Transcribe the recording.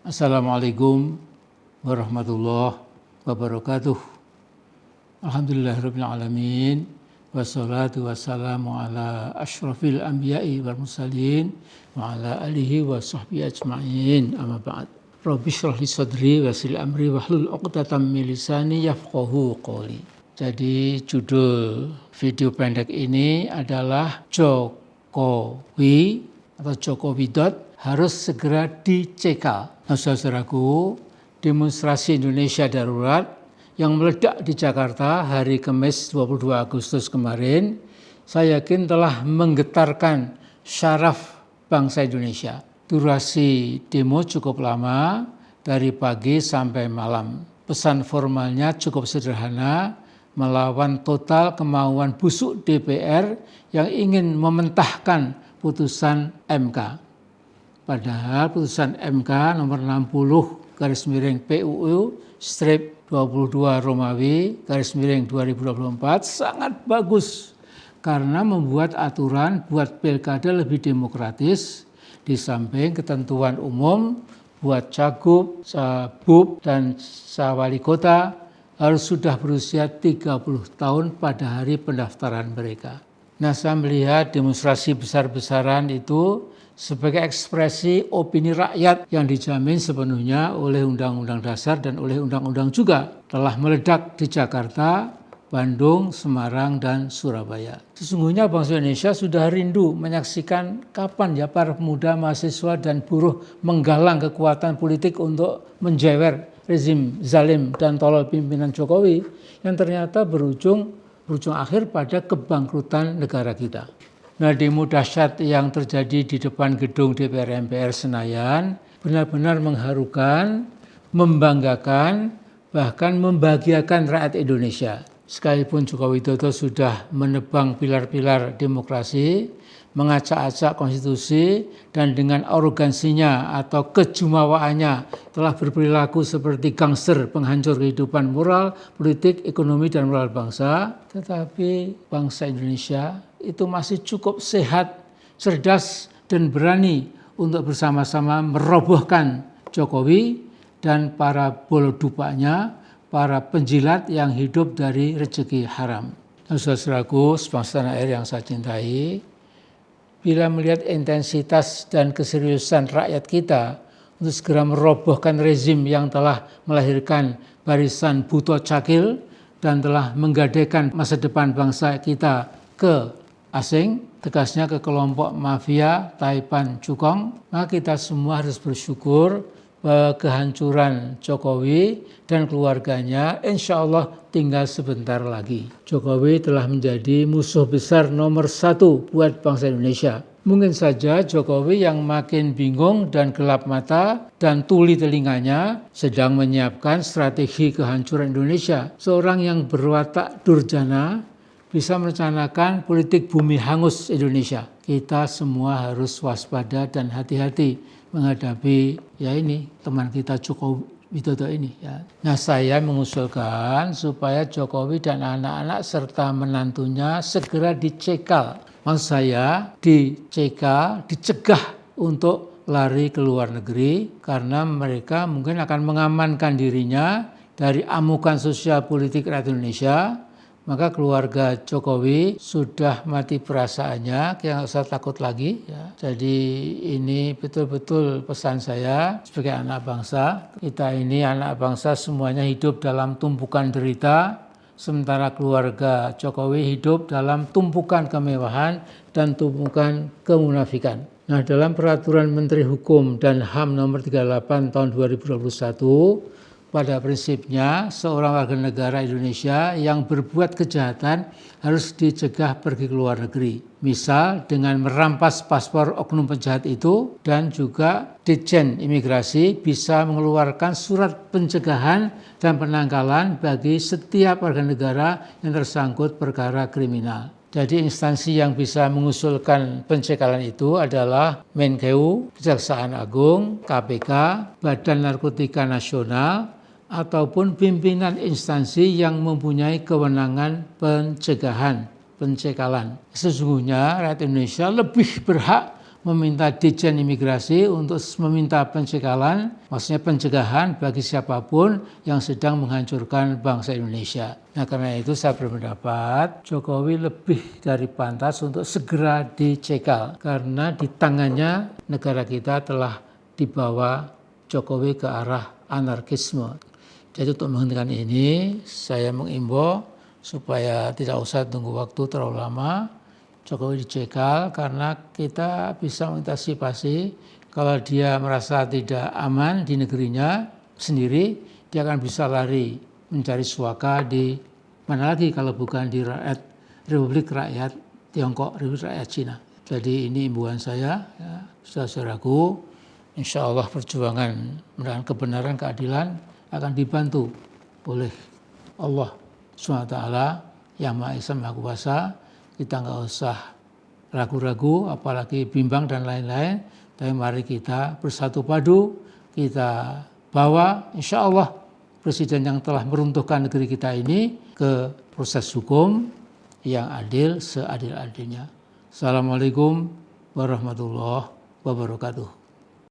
Assalamualaikum warahmatullahi wabarakatuh. Alhamdulillahirabbil alamin wassalatu wassalamu ala asyrafil anbiya'i wal mursalin wa ala alihi wa sahbihi ajma'in. Amma ba'd. Rabbi shrah li sadri wa yassir amri wahlul 'uqdatam min lisani yafqahu qawli. Jadi judul video pendek ini adalah Jokowi atau Joko Widot harus segera dicekal. Nah, saudaraku, demonstrasi Indonesia darurat yang meledak di Jakarta hari Kamis 22 Agustus kemarin, saya yakin telah menggetarkan syaraf bangsa Indonesia. Durasi demo cukup lama, dari pagi sampai malam. Pesan formalnya cukup sederhana, melawan total kemauan busuk DPR yang ingin mementahkan putusan MK. Padahal putusan MK nomor 60/PUU/22/Romawi/2024 sangat bagus karena membuat aturan buat pilkada lebih demokratis, di samping ketentuan umum buat cagup, cabub, dan wali kota harus sudah berusia 30 tahun pada hari pendaftaran mereka. Nah, saya melihat demonstrasi besar-besaran itu sebagai ekspresi opini rakyat yang dijamin sepenuhnya oleh Undang-Undang Dasar dan oleh Undang-Undang juga telah meledak di Jakarta, Bandung, Semarang, dan Surabaya. Sesungguhnya bangsa Indonesia sudah rindu menyaksikan kapan ya para pemuda, mahasiswa, dan buruh menggalang kekuatan politik untuk menjewer rezim zalim dan tolol pimpinan Jokowi yang ternyata berujung akhir pada kebangkrutan negara kita. Nah, demo dahsyat yang terjadi di depan gedung DPR MPR Senayan benar-benar mengharukan, membanggakan, bahkan membahagiakan rakyat Indonesia. Sekalipun Joko Widodo sudah menebang pilar-pilar demokrasi, mengacak-acak konstitusi, dan dengan arogansinya atau kejumawaannya telah berperilaku seperti gangster penghancur kehidupan moral, politik, ekonomi, dan moral bangsa, tetapi bangsa Indonesia itu masih cukup sehat, cerdas, dan berani untuk bersama-sama merobohkan Jokowi dan para bolodupanya, para penjilat yang hidup dari rezeki haram. Saudaraku, sebangsa tanah air yang saya cintai, bila melihat intensitas dan keseriusan rakyat kita untuk segera merobohkan rezim yang telah melahirkan barisan buto cakil dan telah menggadaikan masa depan bangsa kita ke asing, tegasnya ke kelompok mafia Taipan Cukong, maka kita semua harus bersyukur bahwa kehancuran Jokowi dan keluarganya insya Allah tinggal sebentar lagi. Jokowi telah menjadi musuh besar nomor 1 buat bangsa Indonesia. Mungkin saja Jokowi yang makin bingung dan gelap mata dan tuli telinganya sedang menyiapkan strategi kehancuran Indonesia. Seorang yang berwatak durjana bisa merencanakan politik bumi hangus Indonesia. Kita semua harus waspada dan hati-hati menghadapi teman kita Joko Widodo ini ya. Nah, saya mengusulkan supaya Jokowi dan anak-anak serta menantunya segera dicekal. Maksud saya dicekal, dicegah untuk lari ke luar negeri karena mereka mungkin akan mengamankan dirinya dari amukan sosial politik rakyat Indonesia. Maka keluarga Jokowi sudah mati perasaannya, nggak usah takut lagi. Ya. Jadi ini betul-betul pesan saya sebagai anak bangsa. Kita ini anak bangsa semuanya hidup dalam tumpukan derita, sementara keluarga Jokowi hidup dalam tumpukan kemewahan dan tumpukan kemunafikan. Nah, dalam peraturan Menteri Hukum dan HAM nomor 38 tahun 2021, pada prinsipnya, seorang warga negara Indonesia yang berbuat kejahatan harus dicegah pergi ke luar negeri. Misal dengan merampas paspor oknum penjahat itu, dan juga Ditjen Imigrasi bisa mengeluarkan surat pencegahan dan penangkalan bagi setiap warga negara yang tersangkut perkara kriminal. Jadi instansi yang bisa mengusulkan pencekalan itu adalah Menkeu, Kejaksaan Agung, KPK, Badan Narkotika Nasional, ataupun pimpinan instansi yang mempunyai kewenangan pencekalan. Sesungguhnya rakyat Indonesia lebih berhak meminta Ditjen Imigrasi untuk meminta pencekalan, maksudnya pencegahan bagi siapapun yang sedang menghancurkan bangsa Indonesia. Nah, karena itu saya berpendapat Jokowi lebih dari pantas untuk segera dicekal karena di tangannya negara kita telah dibawa Jokowi ke arah anarkisme. Jadi untuk menghentikan ini, saya mengimbau supaya tidak usah tunggu waktu terlalu lama, Jokowi dicekal karena kita bisa mengantisipasi kalau dia merasa tidak aman di negerinya sendiri, dia akan bisa lari mencari suaka di mana lagi kalau bukan di Republik Rakyat Tiongkok, Republik Rakyat Cina. Jadi ini imbauan saya, ya, saudaraku, insya Allah perjuangan menerangkan kebenaran, keadilan akan dibantu oleh Allah SWT yang Maha Esa Maha Kuasa. Kita nggak usah ragu-ragu, apalagi bimbang dan lain-lain. Tapi mari kita bersatu padu, kita bawa insya Allah presiden yang telah meruntuhkan negeri kita ini ke proses hukum yang adil seadil-adilnya. Assalamualaikum warahmatullahi wabarakatuh.